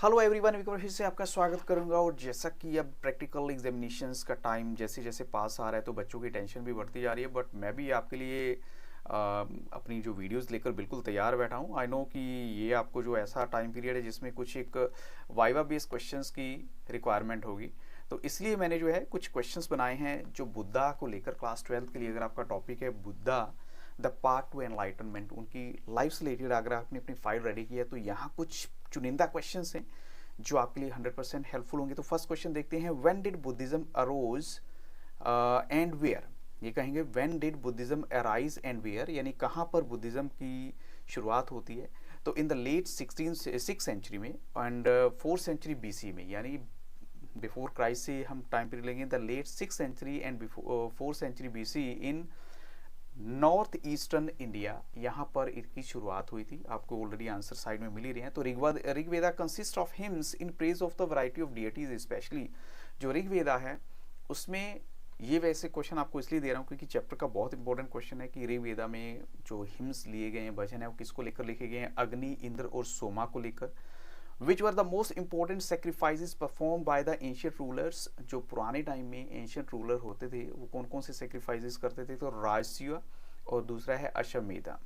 Hello everyone, एक बार फिर से आपका स्वागत करूंगा। और जैसा कि अब प्रैक्टिकल एग्जामिनेशंस का टाइम जैसे जैसे पास आ रहा है तो बच्चों की टेंशन भी बढ़ती जा रही है। बट मैं भी आपके लिए अपनी जो वीडियोस लेकर बिल्कुल तैयार बैठा हूं। आई नो कि ये आपको जो ऐसा टाइम पीरियड है जिसमें कुछ एक वाइवा बेस्ड क्वेश्चंस की रिक्वायरमेंट होगी, तो इसलिए मैंने जो है कुछ क्वेश्चंस बनाए हैं जो बुद्धा को लेकर क्लास 12th के लिए। अगर आपका टॉपिक है Buddha the part two enlightenment, उनकी लाइफ से रिलेटेड अगर आपने अपनी फाइल रेडी की है तो यहाँ कुछ चुनिंदा क्वेश्चंस हैं जो आपके लिए 100% हेल्पफुल होंगे। तो फर्स्ट क्वेश्चन देखते हैं, when did Buddhism arose and where. ये कहेंगे when did Buddhism arise and where, यानी कहाँ पर बुद्धिज्म की शुरुआत होती है। तो in the late 6th century में एंड 4th सेंचुरी बीसी में, यानी बिफोर क्राइस्ट से हम टाइम पीरियड लेंगे the late 6th century and before 4th century BC in north eastern India, यहाँ पर इसकी शुरुआत हुई थी। आपको ऑलरेडी आंसर साइड में मिल ही रहे हैं। तो Rigveda consist of hymns in praise of the variety of deities. Specially जो ऋग्वेदा है उसमें, ये वैसे क्वेश्चन आपको इसलिए दे रहा हूँ क्योंकि चैप्टर का बहुत इंपॉर्टेंट क्वेश्चन है कि ऋग्वेदा में जो हिम्स लिए गए हैं, भजन है, वो किसको लेकर लिखे गए हैं? अग्नि, इंद्र और सोमा को लेकर। Which were the most important sacrifices performed by the ancient rulers. जो पुराने टाइम में एंशियंट रूलर होते थे वो कौन कौन से सेक्रीफाइसेस करते थे? तो राजस्व और दूसरा है अश्वमेधा।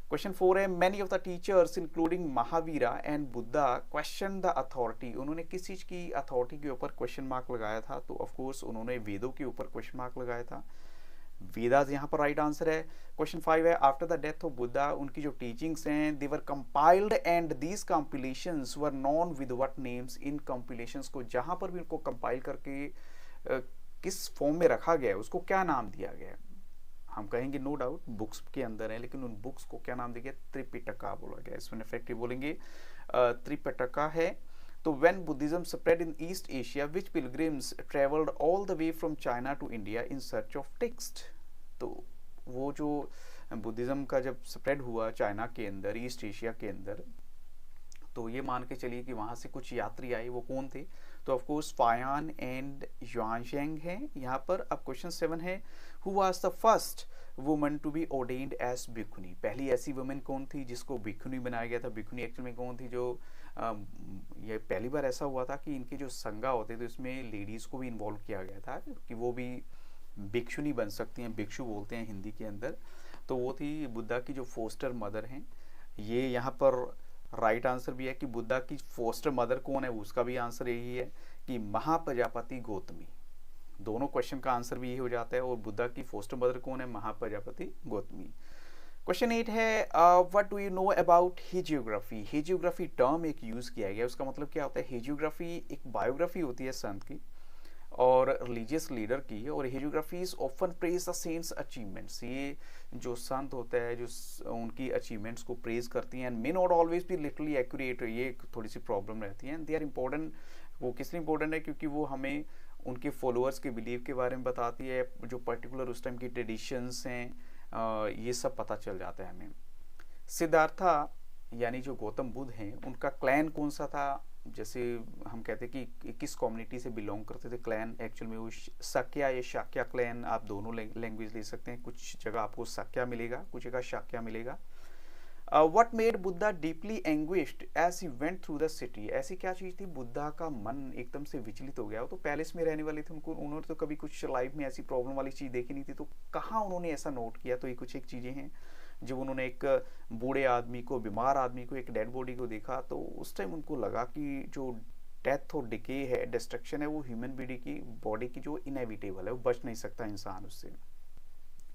क्वेश्चन 4 है, many of the teachers including Mahavira and Buddha question the authority. उन्होंने किस चीज की अथॉरिटी के ऊपर क्वेश्चन मार्क लगाया था? तो ऑफकोर्स उन्होंने वेदों के ऊपर क्वेश्चन मार्क लगाया था। वेदास यहाँ पर राइट आंसर है। क्वेश्चन 5 है, after the death of Buddha उनकी जो टीचिंग्स हैं they were compiled and these compilations were known with what names. इन कंपिलेशंस को जहां पर भी उनको कंपाइल करके किस फॉर्म में रखा गया है उसको क्या नाम दिया गया है? हम कहेंगे नो डाउट बुक्स के अंदर है, लेकिन उन बुक्स को क्या नाम दिया गया? त्रिपिटका बोला गया। इसमें इफेक्टिव बोलेंगे त्रिपिटका है। तो when Buddhism spread in East Asia, which pilgrims traveled all the way from China to India in search of text। तो वो जो बुद्धिज्म का जब स्प्रेड हुआ चाइना के अंदर, ईस्ट एशिया के अंदर, तो ये मान के चलिए कि वहाँ से कुछ यात्री आए। वो कौन थे? तो of course Faxian and Xuanzang हैं यहाँ पर। अब क्वेश्चन 7 है, who was the first woman to be ordained as bhikkhuni. पहली ऐसी वुमेन कौन थी जिसको भिक्षुनी बनाया गया था? भिक्षुनी एक्चुअल में कौन थी? जो ये पहली बार ऐसा हुआ था कि इनके जो संघा होते थे उसमें लेडीज़ को भी इन्वॉल्व किया गया था कि वो भी भिक्षुनी बन सकती हैं। भिक्षु बोलते हैं हिंदी के अंदर। तो वो थी बुद्धा की जो फोस्टर मदर हैं। ये यहाँ पर राइट आंसर भी है कि बुद्धा की फोस्टर मदर कौन है, उसका भी आंसर यही है कि महाप्रजापति गौतमी। दोनों क्वेश्चन का आंसर भी यही हो जाता है। और बुद्धा की फोस्टर मदर कौन है? महाप्रजापति गौतमी। क्वेश्चन 8 है, what do you know about hagiography. Hagiography term एक यूज किया गया, उसका मतलब क्या होता है? हेजियोग्राफी एक बायोग्राफी होती है संत की और रिलीजियस लीडर की। और hagiography is often praise the saints achievements. ये जो संत होता है जो उनकी अचीवमेंट्स को प्रेज करती हैं, may not always be literally accurate. ये थोड़ी सी प्रॉब्लम रहती है। They are important. वो किस लिए इंपॉर्टेंट है? क्योंकि वो हमें उनके फॉलोअर्स के बिलीव के बारे में बताती है, जो पर्टिकुलर उस टाइम की ट्रेडिशंस हैं, ये सब पता चल जाता है हमें। सिद्धार्था यानी जो गौतम बुद्ध हैं उनका क्लैन कौन सा था? जैसे हम कहते हैं कि किस कम्युनिटी से बिलोंग करते थे क्लैन, एक्चुअल में वो सक्या या शाक्या क्लैन। आप दोनों लैंग्वेज ले सकते हैं। कुछ जगह आपको सक्या मिलेगा, कुछ जगह शाक्या मिलेगा। What made Buddha deeply anguished as he went through the city. ऐसी क्या चीज़ थी बुद्धा का मन एकदम से विचलित हो गया? वो तो पैलेस में रहने वाले थे, उन्होंने तो कभी कुछ लाइफ में ऐसी प्रॉब्लम वाली चीज़ देखी नहीं थी। तो कहाँ उन्होंने ऐसा नोट किया? तो ये कुछ एक चीज़ें हैं। जब उन्होंने एक बूढ़े आदमी को, बीमार आदमी को, एक डेड बॉडी को देखा तो उस टाइम उनको लगा कि जो डेथ और डिके है, डिस्ट्रक्शन है, वो ह्यूमन बॉडी की जो इनएविटेबल है, वो बच नहीं सकता इंसान उससे।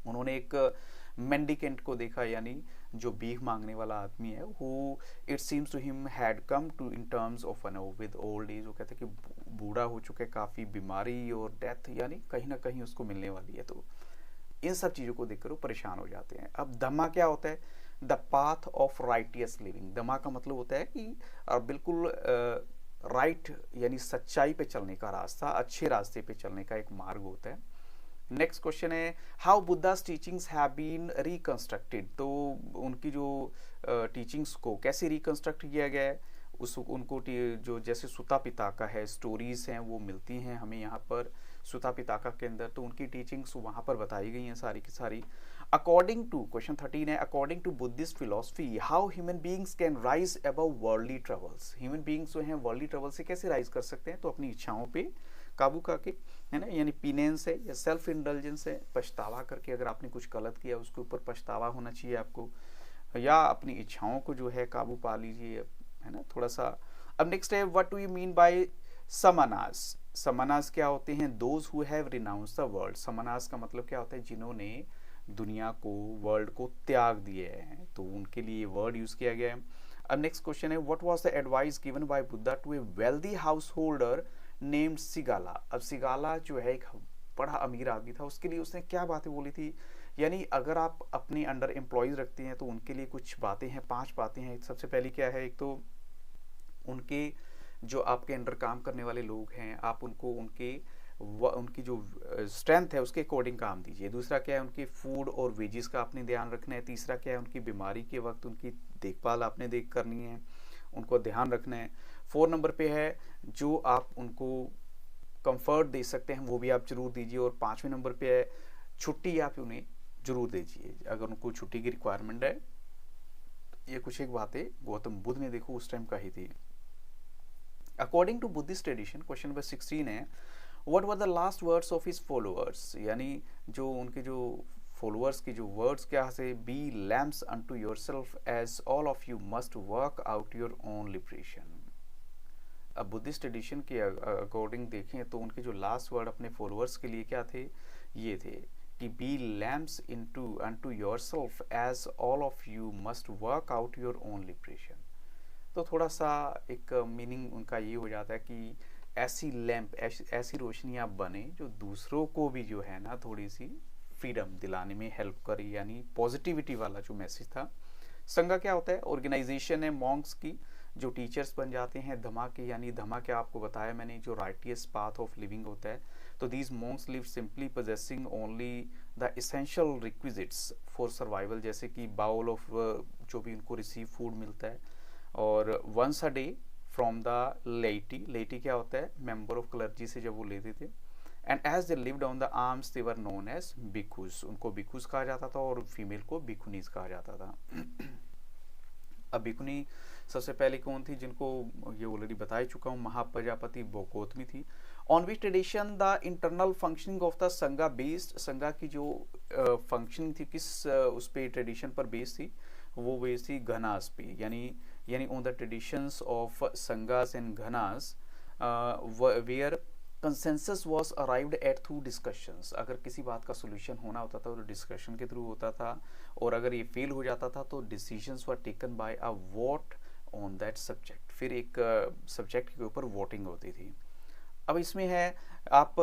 उन्होंने एक मेंडिकेंट को देखा, यानी जो भीख मांगने वाला आदमी है, who it seems to him had come to in terms of with old age. वो कहते हैं कि बूढ़ा हो चुका है, काफ़ी बीमारी और डेथ यानी कहीं ना कहीं उसको मिलने वाली है। तो इन सब चीज़ों को देखकर वो परेशान हो जाते हैं। अब धम्मा क्या होता है? The path of righteous living. Dhamma का मतलब होता है कि बिल्कुल राइट यानी सच्चाई पे चलने का रास्ता, अच्छे रास्ते पे चलने का एक मार्ग होता है। नेक्स्ट क्वेश्चन है, how Buddha's teachings have been reconstructed. तो उनकी जो टीचिंग्स को कैसे रिकंस्ट्रक्ट किया गया है? उनको जो जैसे सुता पिताका है, स्टोरीज हैं, वो मिलती हैं हमें यहाँ पर सुता पिताका के अंदर। तो उनकी टीचिंग्स वहाँ पर बताई गई हैं सारी की सारी। अकॉर्डिंग टू क्वेश्चन 13 है, according to Buddhist philosophy how human beings can rise above worldly troubles. Human beings जो हैं वर्ल्डली ट्रबल से कैसे राइज कर सकते हैं, तो अपनी इच्छाओं पे काबू करके, है ना, यानी पीनेंस है या सेल्फ इंडल्जेंस है, पछतावा करके, अगर आपने कुछ गलत किया उसके ऊपर पछतावा होना चाहिए आपको, या अपनी इच्छाओं को जो है काबू पा लीजिए, है ना, थोड़ा सा। अब नेक्स्ट है, what do you mean by samanas. Samanas क्या होते हैं, those who have renounce the world. Samanas का मतलब क्या होता है, जिन्होंने दुनिया को, वर्ल्ड को त्याग दिए हैं, तो उनके लिए वर्ड यूज किया गया है। अब नेक्स्ट क्वेश्चन है, what was the advice given by Buddha to a wealthy householder named Sigala. अब सिगाला जो है एक बड़ा अमीर आदमी था, उसके लिए उसने क्या बातें बोली थी, यानी अगर आप अपने अंडर एम्प्लॉयज रखते हैं तो उनके लिए कुछ बातें हैं, 5 बातें हैं। सबसे पहली क्या है, एक तो उनके जो आपके अंडर काम करने वाले लोग हैं, आप उनको उनकी जो स्ट्रेंथ है उसके अकॉर्डिंग काम दीजिए। दूसरा क्या है, उनके फूड और वेजेस का आपने ध्यान रखना है। तीसरा क्या है, उनकी बीमारी के वक्त उनकी देखभाल आपने करनी है, उनको ध्यान रखना है। 4 नंबर पे है, जो आप उनको कंफर्ट दे सकते हैं वो भी आप जरूर दीजिए। और 5वें नंबर पे है, छुट्टी आप उन्हें जरूर दीजिए अगर उनको छुट्टी की रिक्वायरमेंट है। ये कुछ एक बातें गौतम बुद्ध ने देखो उस टाइम कही थी। According to Buddhist tradition, question number 16 है, what were the last words of his followers. यानी जो उनके जो फॉलोअर्स की जो वर्ड्स क्या से, be lamps unto yourself as all of you must work out your own liberation. अब बुद्धिस्ट ट्रेडिशन के अकॉर्डिंग देखें तो उनके जो लास्ट वर्ड अपने फॉलोअर्स के लिए क्या थे, ये थे कि be lamps into unto yourself as all of you must work out your own liberation. तो थोड़ा सा एक मीनिंग उनका ये हो जाता है कि ऐसी लैंप, ऐसी रोशनी आप बने जो दूसरों को भी जो है ना थोड़ी सी फ्रीडम दिलाने में हेल्प करे, यानी पॉजिटिविटी वाला जो मैसेज था। संघा क्या होता है, ऑर्गेनाइजेशन है मॉन्क्स की जो टीचर्स बन जाते हैं। धमा के, यानी धमा क्या आपको बताया मैंने, जो राइटियस पाथ ऑफ लिविंग होता है। तो these Monks live simply possessing only the essential requisites for survival, जैसे कि बाउल ऑफ जो भी उनको रिसीव फूड मिलता है, और once a day from the laity. Laity क्या होता है, मेंबर ऑफ क्लर्जी से जब वो लेते थे। And as they lived on the alms they were known as bhikshus. उनको भिक्षुस कहा जाता था और फीमेल को भिक्षुनीज कहा जाता था। अब भिक्षुनी सबसे पहले कौन थी, जिनको ये ऑलरेडी बता चुका हूँ, महाप्रजापति गौतमी थी। On which tradition the internal functioning of the संघा बेस्ड। संघा की जो फंक्शनिंग थी किस उस पे ट्रेडिशन पर बेस्ड थी, वो बेस्ड थी घनास पे, यानी on the traditions of sanghas and ganas where consensus was arrived at through discussions. अगर किसी बात का सोल्यूशन होना होता था तो डिस्कशन के थ्रू होता था, और अगर ये फेल हो जाता था तो decisions were taken by a vote on that subject. फिर एक सब्जेक्ट के ऊपर वोटिंग होती थी। अब इसमें है, आप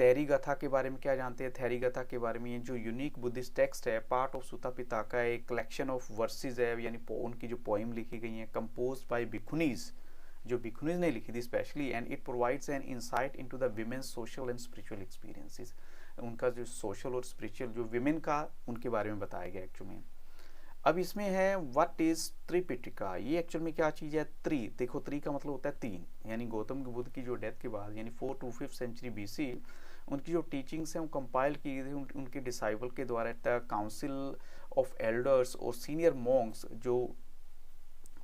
थेरी गथा के बारे में क्या जानते हैं। थेरी गथा के बारे में, ये जो यूनिक बुद्धिस्ट टेक्स्ट है, पार्ट ऑफ सुता पिताका, एक कलेक्शन ऑफ वर्सेस है, यानी उनकी जो पोइम लिखी गई है, कंपोज्ड बाय भिक्षुनीज, जो भिक्षुनीज ने लिखी थी specially. And it provides N insight into the women's social and spiritual experiences. उनका जो सोशल और स्पिरिचुअल जो विमेन का, उनके बारे में बताया गया एक्चुअली में। अब इसमें है, व्हाट इज त्रिपिटिका। ये एक्चुअल में क्या चीज है, देखो त्रि का मतलब होता है 3, यानी गौतम बुद्ध की जो डेथ के बाद, यानी 4 to 5th सेंचुरी BC, उनकी जो टीचिंग्स हैं वो कंपाइल की गई थी उनके डिसाइबल के द्वारा। काउंसिल ऑफ एल्डर्स और सीनियर मॉन्क्स जो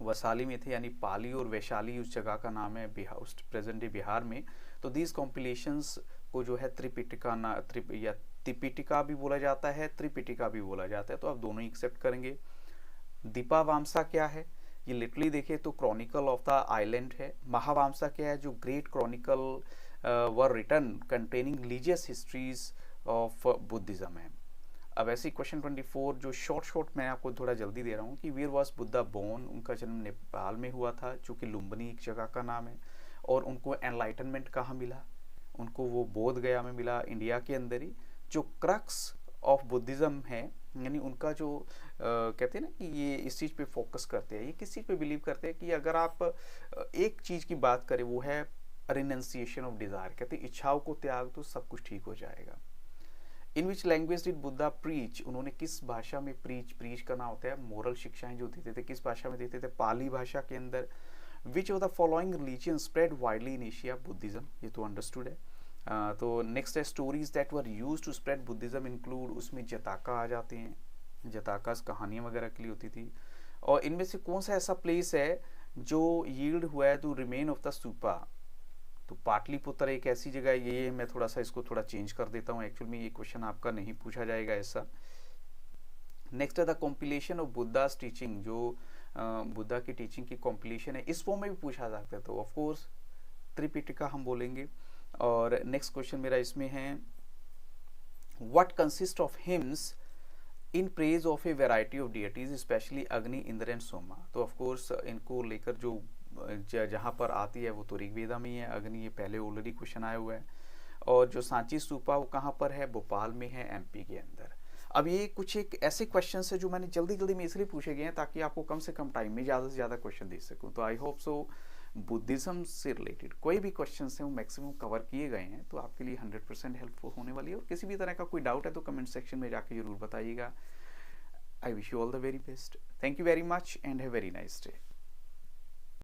वैशाली में थे, यानी पाली और वैशाली उस जगह का नाम है बिहार, उस प्रेजेंट डे बिहार में। तो दीज कॉम्पिलेशंस को जो है त्रिपिटिका या तिपिटिका भी बोला जाता है, त्रिपिटिका भी बोला जाता है, तो आप दोनों ही एक्सेप्ट करेंगे। दीपावामसा क्या है, ये लिटरली देखे तो क्रॉनिकल ऑफ द आइलैंड है। महावामसा क्या है, जो great chronicle were written containing religious histories of Buddhism है। अब ऐसे क्वेश्चन 24 जो शॉर्ट मैं आपको थोड़ा जल्दी दे रहा हूँ कि वेयर वाज बुद्धा बोर्न। उनका जन्म नेपाल में हुआ था, जो कि लुम्बिनी एक जगह का नाम है। और उनको एनलाइटनमेंट कहाँ मिला, उनको वो बोध गया में मिला, इंडिया के अंदर ही। जो क्रक्स ऑफ बुद्धिज्म है, यानी उनका जो कहते हैं ना कि ये इस चीज़ पे फोकस करते हैं, ये किस चीज़ पे बिलीव करते हैं कि अगर आप एक चीज़ की बात करें वो है रिनंसिएशन ऑफ डिज़ायर। कहते हैं इच्छाओं को त्याग तो सब कुछ ठीक हो जाएगा। In which language did Buddha preach, उन्होंने किस भाषा में प्रीच करना होता है, मोरल शिक्षाएं जो देते थे किस भाषा में देते थे, पाली भाषा के अंदर। Which of the following religion spread widely in Asia, Buddhism, ये तो अंडरस्टूड है। तो नेक्स्ट है stories that were used to spread Buddhism include, उसमें जताका आ जाते हैं, जताकास कहानियाँ वगैरह के लिए होती थी। और इनमें से कौन सा ऐसा प्लेस है जो यील्ड हुआ है to remain of the stupa? तो पाटलिपुत्र एक ऐसी जगह है, ये मैं थोड़ा सा इसको थोड़ा चेंज कर देता हूँ, एक्चुअल में ये क्वेश्चन आपका नहीं पूछा जाएगा ऐसा। नेक्स्ट है the compilation of Buddhas teaching, जो बुद्धा की टीचिंग की कॉम्पिलेशन है, इस फॉर्म में भी पूछा जा सकता है, तो ऑफकोर्स त्रिपिटिका हम बोलेंगे। और नेक्स्ट क्वेश्चन मेरा इसमें है what consist of hymns in praise of a variety of deities specially Agni, Indra and Soma? तो ऑफकोर्स इनको लेकर जो जहाँ पर आती है वो तो ऋग्वेदा में ही है, अग्नि ये पहले ऑलरेडी क्वेश्चन आया हुआ है। और जो सांची स्तूपा वो कहाँ पर है? भोपाल में है, एमपी के अंदर। अब ये कुछ एक ऐसे क्वेश्चन है जो मैंने जल्दी जल्दी में इसलिए पूछे गए हैं ताकि आपको कम से कम टाइम में ज़्यादा से ज़्यादा क्वेश्चन दे सकूँ। तो आई होप सो बुद्धिज्म से रिलेटेड कोई भी क्वेश्चन हैं वो मैक्सिमम कवर किए गए हैं, तो आपके लिए 100% हेल्पफुल होने वाली है। और किसी भी तरह का कोई डाउट है तो कमेंट सेक्शन में जाके जरूर बताइएगा। I wish you all the very best. Thank you very much and have very nice day.